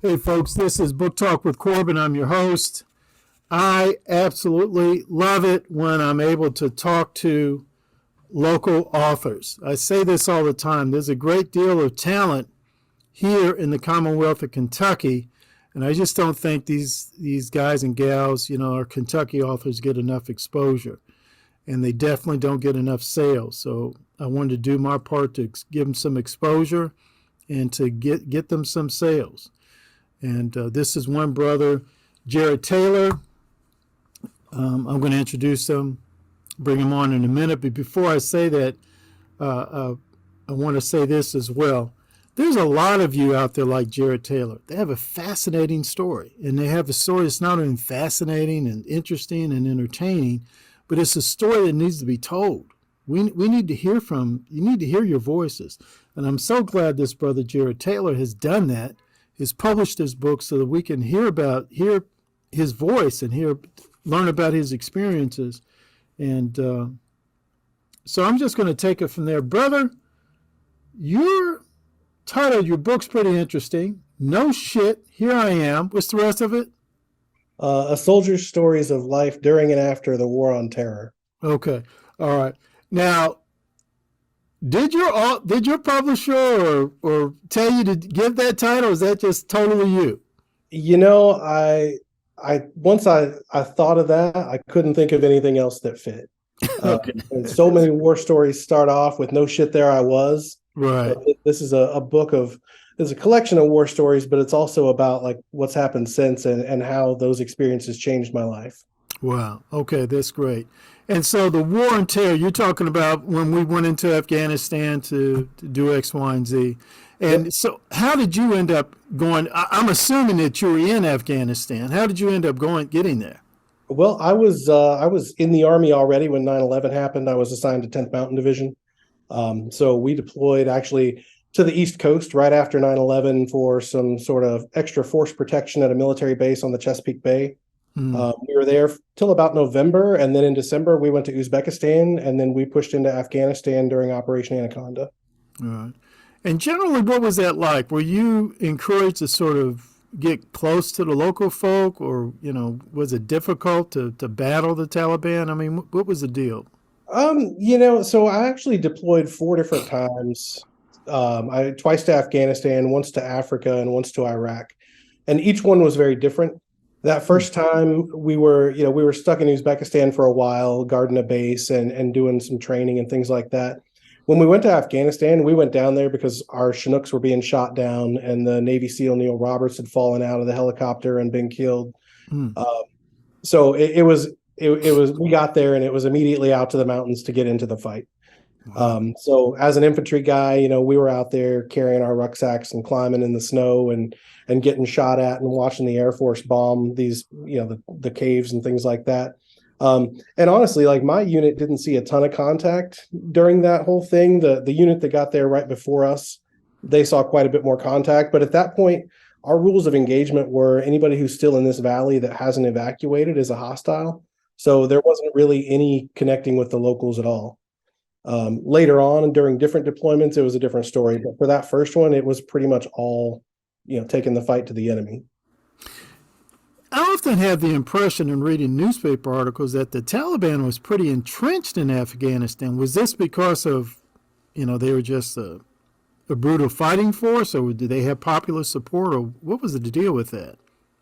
Hey, folks, this is Book Talk with Corbin. I'm your host. I absolutely love it when I'm able to talk to local authors. I say this all the time. There's a great deal of talent here in the Commonwealth of Kentucky, and I just don't think these guys and gals, our Kentucky authors get enough exposure, and they definitely don't get enough sales. So I wanted to do my part to give them some exposure and to get them some sales. And this is one brother, Jarrod Taylor. I'm going to introduce him, bring him on in a minute. But before I say that, I want to say this as well. There's a lot of you out there like Jarrod Taylor. They have a fascinating story, and they have a story that's not only fascinating and interesting and entertaining, but it's a story that needs to be told. We need to hear you need to hear your voices. And I'm so glad this brother Jarrod Taylor has done that, has published his book so that we can hear his voice and learn about his experiences. And so I'm just going to take it from there. Brother, your title, your book's pretty interesting. No shit, here I am. What's the rest of it? A Soldier's Stories of Life During and After the War on Terror. Okay. All right. Now, did your publisher or tell you to give that title? Or is that just totally you? I once I thought of that, I couldn't think of anything else that fit. Okay. And so many war stories start off with no shit, there I was. Right. This is a book there's a collection of war stories, but it's also about like what's happened since and how those experiences changed my life. Wow. Okay, that's great. And so the war on terror, you're talking about when we went into Afghanistan to do X, Y, and Z. And Yep. so how did you end up going? I'm assuming that you were in Afghanistan. How did you end up getting there? Well, I was in the Army already when 9/11 happened. I was assigned to 10th Mountain Division. So we deployed actually to the East Coast right after 9/11 for some sort of extra force protection at a military base on the Chesapeake Bay. We were there till about November, and then in December we went to Uzbekistan, and then we pushed into Afghanistan during Operation Anaconda. All right. And generally, what was that like? Were you encouraged to sort of get close to the local folk, or was it difficult to battle the Taliban? I mean, what was the deal? So I actually deployed 4 different times. I twice to Afghanistan, once to Africa, and once to Iraq, and each one was very different. That first time we were stuck in Uzbekistan for a while, guarding a base and doing some training and things like that. When we went to Afghanistan, we went down there because our Chinooks were being shot down, and the Navy SEAL Neil Roberts had fallen out of the helicopter and been killed. Mm. So it was we got there and it was immediately out to the mountains to get into the fight. So as an infantry guy, we were out there carrying our rucksacks and climbing in the snow and getting shot at and watching the Air Force bomb these, the caves and things like that. And honestly, like my unit didn't see a ton of contact during that whole thing. The unit that got there right before us, they saw quite a bit more contact. But at that point, our rules of engagement were anybody who's still in this valley that hasn't evacuated is a hostile. So there wasn't really any connecting with the locals at all. Later on and during different deployments, it was a different story. But for that first one, it was pretty much all, taking the fight to the enemy. I often have the impression in reading newspaper articles that the Taliban was pretty entrenched in Afghanistan. Was this because of, they were just a brutal fighting force, or did they have popular support, or what was the deal with that?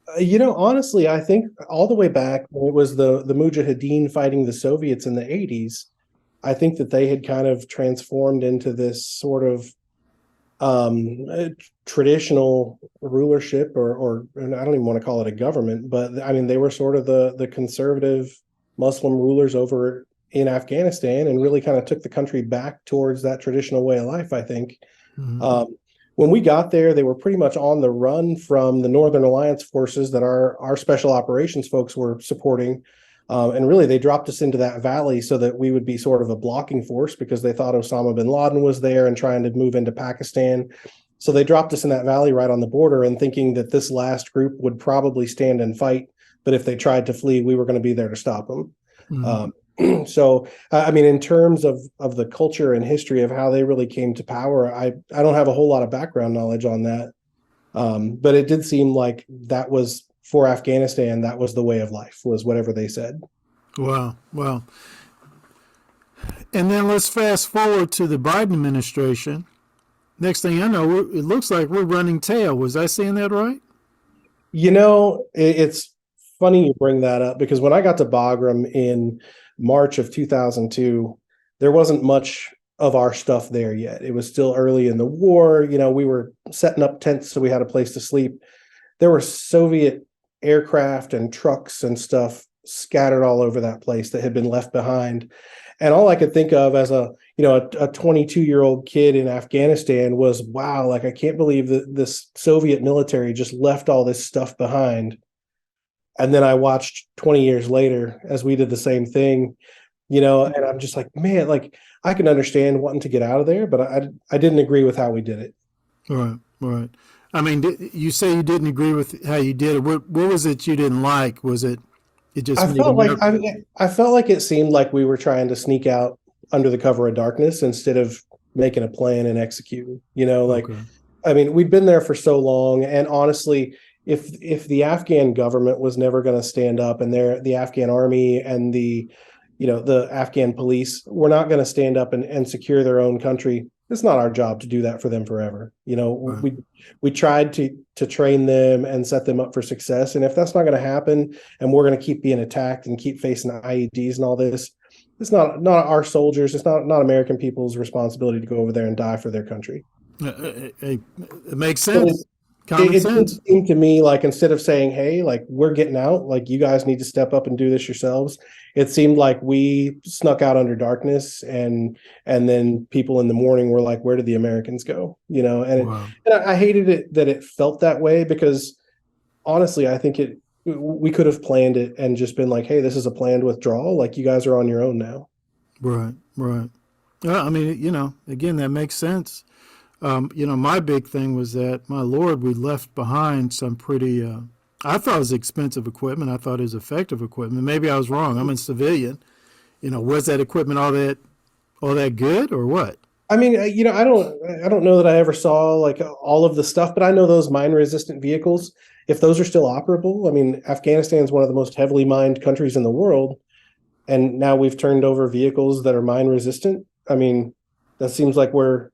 Honestly, I think all the way back when it was the Mujahideen fighting the Soviets in the 80s, I think that they had kind of transformed into this sort of traditional rulership, or I don't even want to call it a government, but I mean, they were sort of the conservative Muslim rulers over in Afghanistan and really kind of took the country back towards that traditional way of life, I think. Mm-hmm. When we got there, they were pretty much on the run from the Northern Alliance forces that our special operations folks were supporting. And really, they dropped us into that valley so that we would be sort of a blocking force because they thought Osama bin Laden was there and trying to move into Pakistan. So they dropped us in that valley right on the border and thinking that this last group would probably stand and fight. But if they tried to flee, we were going to be there to stop them. Mm-hmm. So, I mean, in terms of the culture and history of how they really came to power, I don't have a whole lot of background knowledge on that. But it did seem like that was for Afghanistan, that was the way of life, was whatever they said. Wow. Wow. And then let's fast forward to the Biden administration. Next thing I know, it looks like we're running tail. Was I saying that right? It's funny you bring that up because when I got to Bagram in March of 2002, there wasn't much of our stuff there yet. It was still early in the war. We were setting up tents so we had a place to sleep. There were Soviet aircraft and trucks and stuff scattered all over that place that had been left behind. And all I could think of as a 22-year-old kid in Afghanistan was, wow, like I can't believe that this Soviet military just left all this stuff behind. And then I watched 20 years later as we did the same thing, and I'm just like, man, like I can understand wanting to get out of there, but I didn't agree with how we did it. Right. Right. I mean, you say you didn't agree with how you did it. What was it you didn't like? Was it just I made felt like America? I felt like it seemed like we were trying to sneak out under the cover of darkness instead of making a plan and executing. Like Okay. I mean, we'd been there for so long, and honestly, if the Afghan government was never going to stand up, and the Afghan army and the Afghan police were not going to stand up and secure their own country, it's not our job to do that for them forever. Right. We tried to train them and set them up for success, and if that's not going to happen, and we're going to keep being attacked and keep facing IEDs and all this, it's not our soldiers, it's not American people's responsibility to go over there and die for their country. It makes So sense. Common it did sense. seem to me like instead of saying, hey, like we're getting out, like you guys need to step up and do this yourselves, it seemed like we snuck out under darkness, and then people in the morning were like, where did the Americans go? Wow. I hated it that it felt that way because honestly, I think we could have planned it and just been like, hey, this is a planned withdrawal. Like you guys are on your own now. Right. Right. Well, I mean, again, that makes sense. My big thing was that, my Lord, we left behind some pretty, I thought it was expensive equipment. I thought it was effective equipment. Maybe I was wrong. I'm a civilian. Was that equipment all that good or what? I mean, I don't know that I ever saw like all of the stuff, but I know those mine resistant vehicles, if those are still operable. I mean, Afghanistan is one of the most heavily mined countries in the world, and now we've turned over vehicles that are mine resistant. I mean, that seems like we're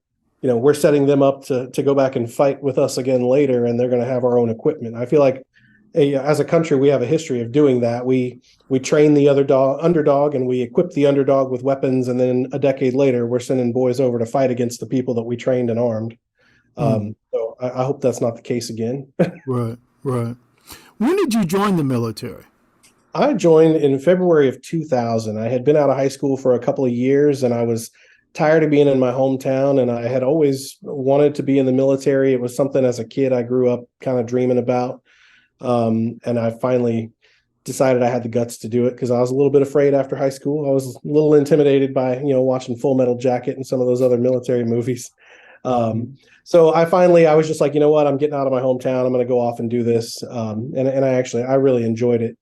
setting them up to go back and fight with us again later, and they're going to have our own equipment. I feel like as a country, we have a history of doing that. We train the underdog, and we equip the underdog with weapons, and then a decade later, we're sending boys over to fight against the people that we trained and armed. So I hope that's not the case again. Right, right. When did you join the military? I joined in February of 2000. I had been out of high school for a couple of years, and I was tired of being in my hometown, and I had always wanted to be in the military. It was something as a kid I grew up kind of dreaming about. And I finally decided I had the guts to do it because I was a little bit afraid after high school. I was a little intimidated by, watching Full Metal Jacket and some of those other military movies. So I was just like, you know what, I'm getting out of my hometown. I'm going to go off and do this. And I really enjoyed it.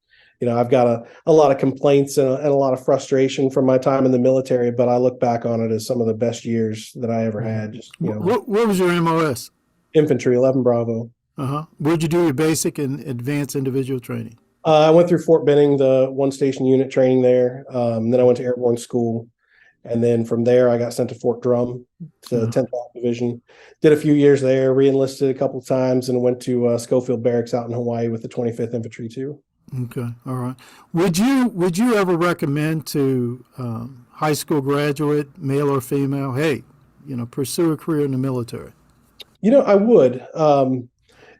I've got a lot of complaints and a lot of frustration from my time in the military, but I look back on it as some of the best years that I ever had. Just, What was your MOS? infantry, 11 Bravo. Uh-huh. Where'd you do your basic and advanced individual training? I went through Fort Benning, the one station unit training there. Then I went to airborne school. And then from there, I got sent to Fort Drum, to 10th Division. Did a few years there, re-enlisted a couple of times, and went to Schofield Barracks out in Hawaii with the 25th Infantry too. Okay, all right. Would you ever recommend to high school graduate, male or female, hey, pursue a career in the military? I would.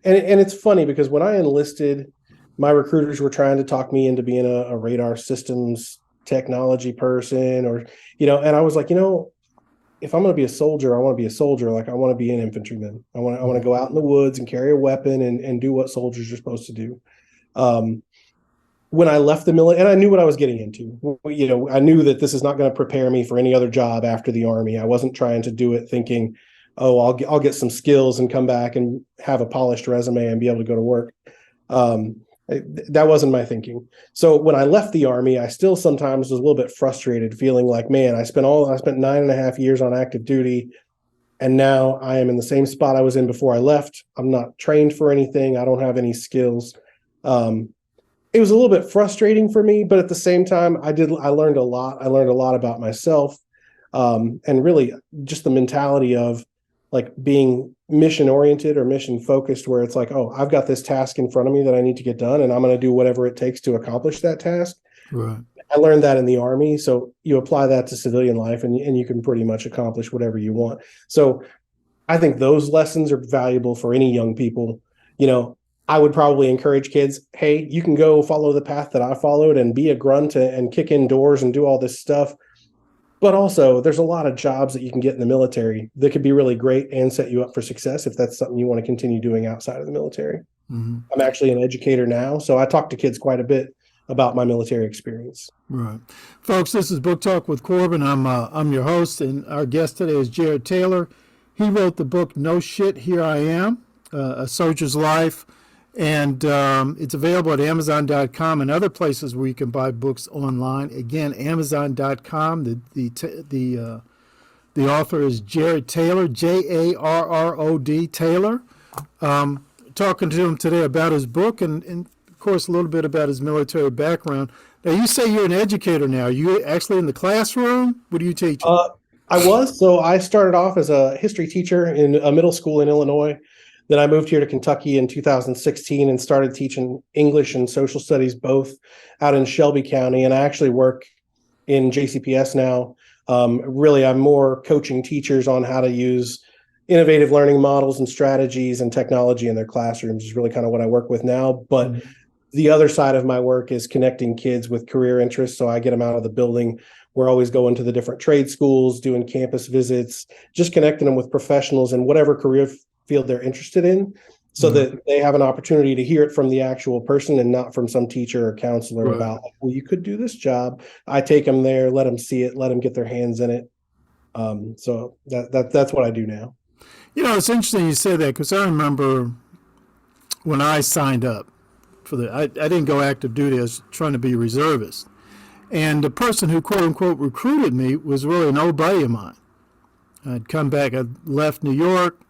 And it's funny because when I enlisted, my recruiters were trying to talk me into being a radar systems technology person, and I was like, if I'm going to be a soldier, I want to be a soldier. Like I want to be an infantryman. I want to go out in the woods and carry a weapon and do what soldiers are supposed to do. When I left the military, and I knew what I was getting into, I knew that this is not going to prepare me for any other job after the Army. I wasn't trying to do it thinking, oh, I'll get some skills and come back and have a polished resume and be able to go to work. That wasn't my thinking. So when I left the Army, I still sometimes was a little bit frustrated, feeling like, man, I spent 9.5 years on active duty. And now I am in the same spot I was in before I left. I'm not trained for anything. I don't have any skills. It was a little bit frustrating for me, but at the same time, I learned a lot. I learned a lot about myself, and really just the mentality of like being mission oriented or mission focused, where it's like, oh, I've got this task in front of me that I need to get done, and I'm going to do whatever it takes to accomplish that task. Right. I learned that in the Army. So you apply that to civilian life, and you can pretty much accomplish whatever you want. So I think those lessons are valuable for any young people. I would probably encourage kids, hey, you can go follow the path that I followed and be a grunt and kick in doors and do all this stuff. But also, there's a lot of jobs that you can get in the military that could be really great and set you up for success if that's something you want to continue doing outside of the military. Mm-hmm. I'm actually an educator now, so I talk to kids quite a bit about my military experience. Right. Folks, this is Book Talk with Corbin. I'm your host, and our guest today is Jarrod Taylor. He wrote the book, No Shit, Here I Am, A Soldier's Life. And it's available at Amazon.com and other places where you can buy books online. Again, Amazon.com. The author is Jarrod Taylor, Jarrod Taylor. Talking to him today about his book and, of course, a little bit about his military background. Now, you say you're an educator now. Are you actually in the classroom? What do you teach? I was. So I started off as a history teacher in a middle school in Illinois. Then I moved here to Kentucky in 2016 and started teaching English and social studies both out in Shelby County. And I actually work in JCPS now. Really, I'm more coaching teachers on how to use innovative learning models and strategies and technology in their classrooms is really kind of what I work with now. But the other side of my work is connecting kids with career interests. So I get them out of the building. We're always going to the different trade schools, doing campus visits, just connecting them with professionals in whatever career field they're interested in, so that they have an opportunity to hear it from the actual person and not from some teacher or counselor about, well, you could do this job. I take them there, let them see it, let them get their hands in it. So that's what I do now. It's interesting you say that, because I remember when I signed up for I didn't go active duty. I was trying to be a reservist. And the person who, quote unquote, recruited me was really an old buddy of mine. I'd come back, I'd left New York,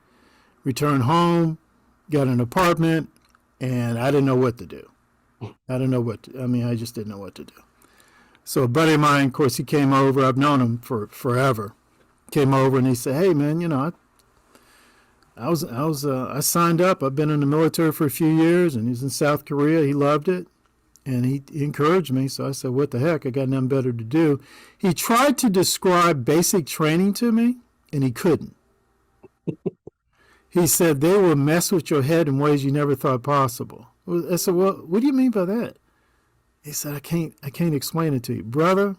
returned home, got an apartment, and I didn't know what to do. I just didn't know what to do. So a buddy of mine, of course, he came over. I've known him for forever. Came over and he said, "Hey, man, I signed up. I've been in the military for a few years, and he's in South Korea. He loved it, and he encouraged me." So I said, "What the heck? I got nothing better to do." He tried to describe basic training to me, and he couldn't. He said, they will mess with your head in ways you never thought possible. I said, well, what do you mean by that? He said, I can't explain it to you. Brother,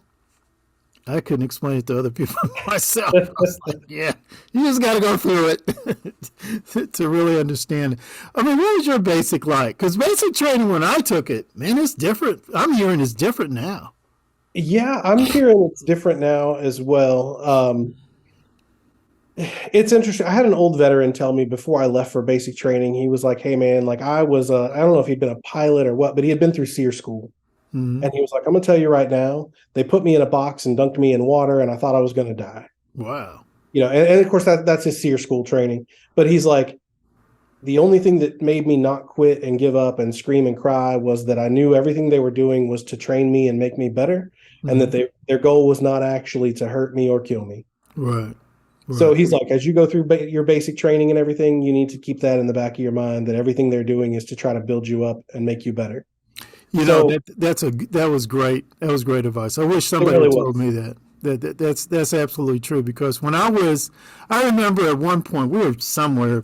I couldn't explain it to other people myself. I was like, yeah, you just got to go through it to really understand it. I mean, what was your basic like? Because basic training, when I took it, man, it's different. I'm hearing it's different now. Yeah, I'm hearing it's different now as well. It's interesting. I had an old veteran tell me before I left for basic training, he was like, hey, man, like I don't know if he'd been a pilot or what, but he had been through SEER school. Mm-hmm. And he was like, I'm going to tell you right now, they put me in a box and dunked me in water, and I thought I was going to die. Wow. And of course, that's his SEER school training. But he's like, the only thing that made me not quit and give up and scream and cry was that I knew everything they were doing was to train me and make me better, and that their goal was not actually to hurt me or kill me. Right. So he's like, as you go through your basic training and everything, you need to keep that in the back of your mind, that everything they're doing is to try to build you up and make you better. That was great. That was great advice. I wish somebody had told me that. That's absolutely true, because when I remember at one point we were somewhere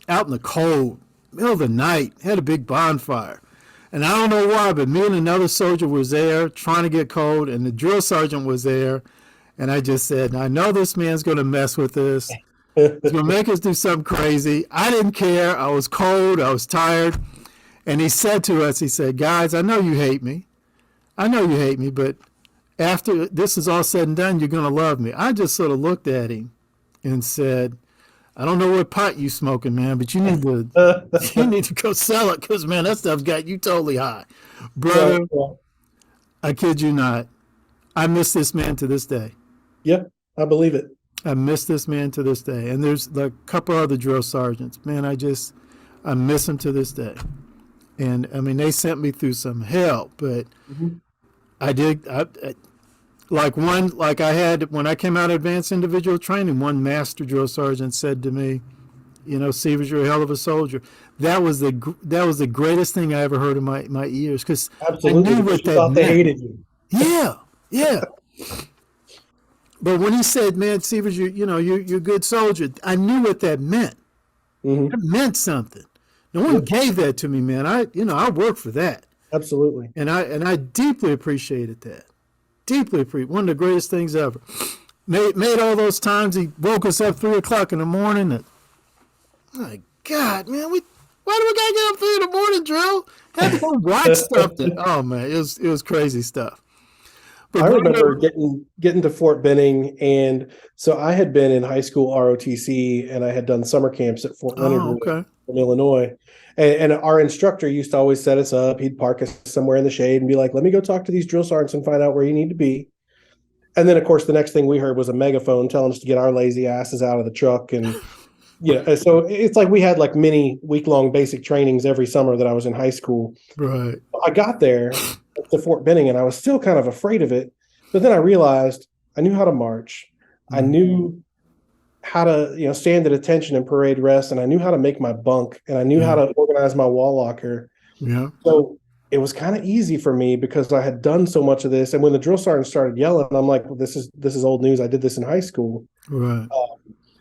out in the cold, middle of the night, had a big bonfire. And I don't know why, but me and another soldier was there trying to get cold, and the drill sergeant was there. And I just said, I know this man's going to mess with us. He's going to make us do something crazy. I didn't care. I was cold. I was tired. And he said to us, he said, guys, I know you hate me. But after this is all said and done, you're going to love me. I just sort of looked at him and said, I don't know what pot you smoking, man, but you need to go sell it, because, man, that stuff's got you totally high. Brother, I kid you not. I miss this man to this day. Yeah, I believe it. I miss this man to this day. And there's a couple other drill sergeants. Man, I miss them to this day. And I mean, they sent me through some hell, but Mhm. I did. Like I had when I came out of advanced individual training, one master drill sergeant said to me, "You know, Severs, you're a hell of a soldier." That was the greatest thing I ever heard in my ears because I Absolutely, knew because what you that thought they meant. hated you. Yeah, yeah. But when he said, "Man, Severs, you're a good soldier," I knew what that meant. Hmm. It meant something. No one Yep, gave that to me, man. I worked for that, absolutely. and I deeply appreciated that. Deeply appreciate one of the greatest things ever. Made all those times he woke us up 3 o'clock in the morning. And, my God, man, why do we gotta get up 3 in the morning, drill? Had to go watch stuff. Oh man, it was crazy stuff. But I remember brother, getting to Fort Benning, and so I had been in high school ROTC, and I had done summer camps at Fort Leonard oh Wood okay, in Illinois. And our instructor used to always set us up. He'd park us somewhere in the shade and be like, "Let me go talk to these drill sergeants and find out where you need to be." And then, of course, the next thing we heard was a megaphone telling us to get our lazy asses out of the truck. And so it's like we had like mini week-long basic trainings every summer that I was in high school. right, I got there to Fort Benning and I was still kind of afraid of it. But then I realized I knew how to march. I mm, knew how to, stand at attention and parade rest. And I knew how to make my bunk and I knew how yeah, to organize my wall locker. yeah, So it was kind of easy for me because I had done so much of this. And when the drill sergeant started yelling, I'm like, well, this is old news. I did this in high school. right.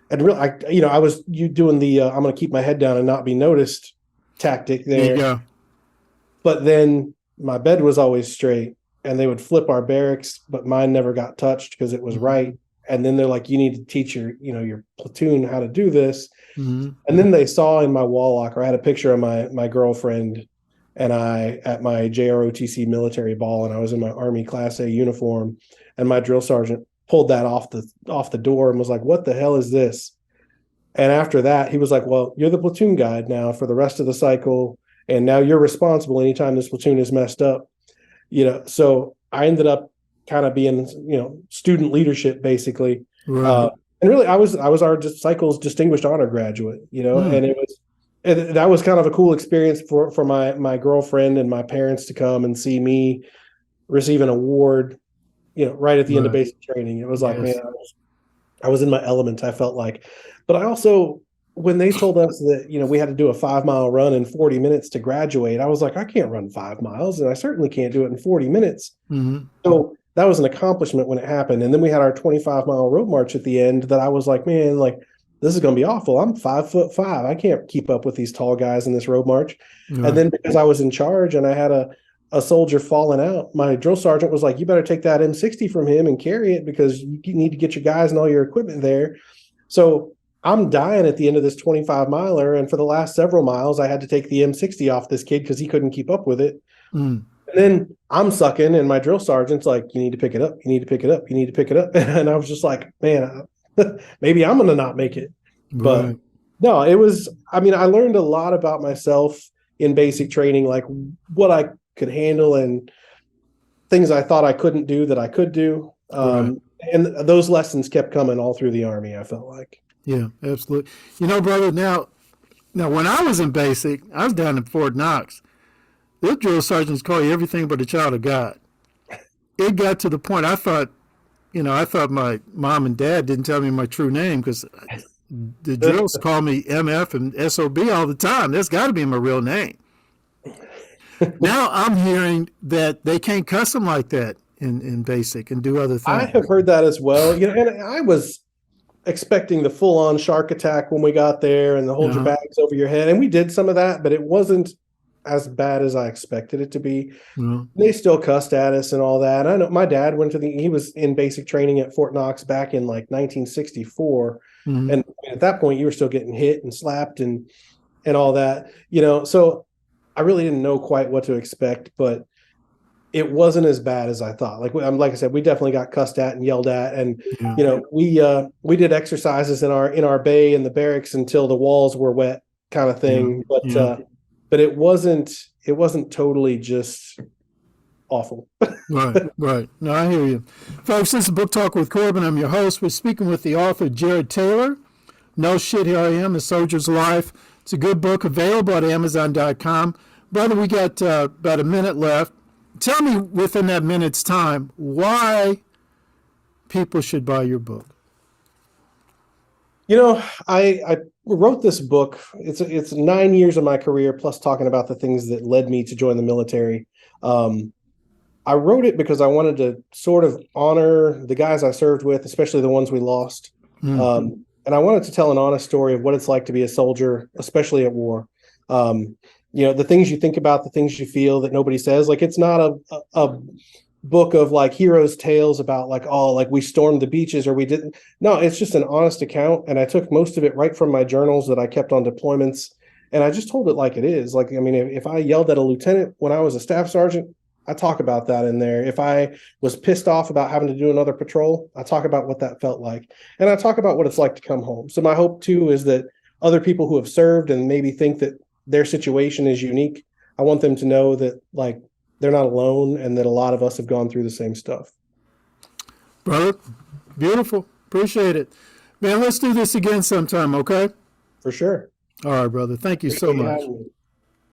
And really, I was doing the I'm going to keep my head down and not be noticed tactic There you there. go. But then my bed was always straight and they would flip our barracks, but mine never got touched because it was right. And then they're like, you need to teach your platoon how to do this. Mm-hmm. And then they saw in my wall locker, I had a picture of my girlfriend and I at my JROTC military ball, and I was in my Army Class A uniform, and my drill sergeant pulled that off the door and was like, "What the hell is this?" And after that, he was like, "Well, you're the platoon guide now for the rest of the cycle, and now you're responsible anytime this platoon is messed up." So I ended up kind of being, student leadership basically. Right. And really, I was our cycle's distinguished honor graduate, Mm. and that was kind of a cool experience for my girlfriend and my parents to come and see me receive an award, right at the end of Right. basic training. It was like, man, Yes. I was in my element. I felt like, but I also, when they told us that, we had to do a 5 mile run in 40 minutes to graduate, I was like, I can't run 5 miles and I certainly can't do it in 40 minutes. Mm-hmm. So that was an accomplishment when it happened. And then we had our 25-mile road march at the end that I was like, man, like, this is going to be awful. I'm 5'5". I can't keep up with these tall guys in this road march. And Right. then because I was in charge and I had a soldier falling out, my drill sergeant was like, you better take that M60 from him and carry it because you need to get your guys and all your equipment there. So I'm dying at the end of this 25-miler. And for the last several miles, I had to take the M60 off this kid because he couldn't keep up with it. Mm. And then I'm sucking, and my drill sergeant's like, you need to pick it up. You need to pick it up. You need to pick it up. And I was just like, man, maybe I'm going to not make it. But Right. no, I learned a lot about myself in basic training, like what I could handle and things I thought I couldn't do that I could do. Right. And those lessons kept coming all through the Army, I felt like. Yeah. Absolutely. Brother. Now, when I was in basic, I was down in Fort Knox. Those drill sergeants call you everything but a child of God. It got to the point I thought my mom and dad didn't tell me my true name because the drills call me MF and SOB all the time. That's got to be my real name. Now I'm hearing that they can't cuss them like that in basic and do other I things. have heard that as well. And I was expecting the full-on shark attack when we got there and the hold your Uh-huh. bags over your head. And we did some of that, but it wasn't as bad as I expected it to be. Well, They still cussed at us and all that. I know my dad he was in basic training at Fort Knox back in like 1964. mhm. And at that point you were still getting hit and slapped and all that, so I really didn't know quite what to expect, but it wasn't as bad as I thought. Like I said, we definitely got cussed at and yelled at, and Yeah. we did exercises in our bay in the barracks until the walls were wet, kind of Yeah. thing. But Yeah. but it wasn't totally just awful. Right, right. No, I hear you. Folks, this is Book Talk with Corbin. I'm your host. We're speaking with the author, Jarrod Taylor. No Shit, Here I Am, A Soldier's Life. It's a good book available at Amazon.com. Brother, we got about a minute left. Tell me within that minute's time why people should buy your book. I wrote this book. It's 9 years of my career, plus talking about the things that led me to join the military. I wrote it because I wanted to sort of honor the guys I served with, especially the ones we lost. And I wanted to tell an honest story of what it's like to be a soldier, especially at war. The things you think about, the things you feel that nobody says. Like, it's not a book of like heroes' tales about like, oh, like we stormed the beaches or we didn't. No, it's just an honest account. And I took most of it right from my journals that I kept on deployments. And I just told it like it is. Like, I mean, if I yelled at a lieutenant when I was a staff sergeant, I talk about that in there. If I was pissed off about having to do another patrol, I talk about what that felt like. And I talk about what it's like to come home. So my hope too is that other people who have served and maybe think that their situation is unique, I want them to know that like they're not alone and that a lot of us have gone through the same stuff. Brother, beautiful. Appreciate it. Man, let's do this again sometime, okay? For sure. All right, brother. Thank you so much.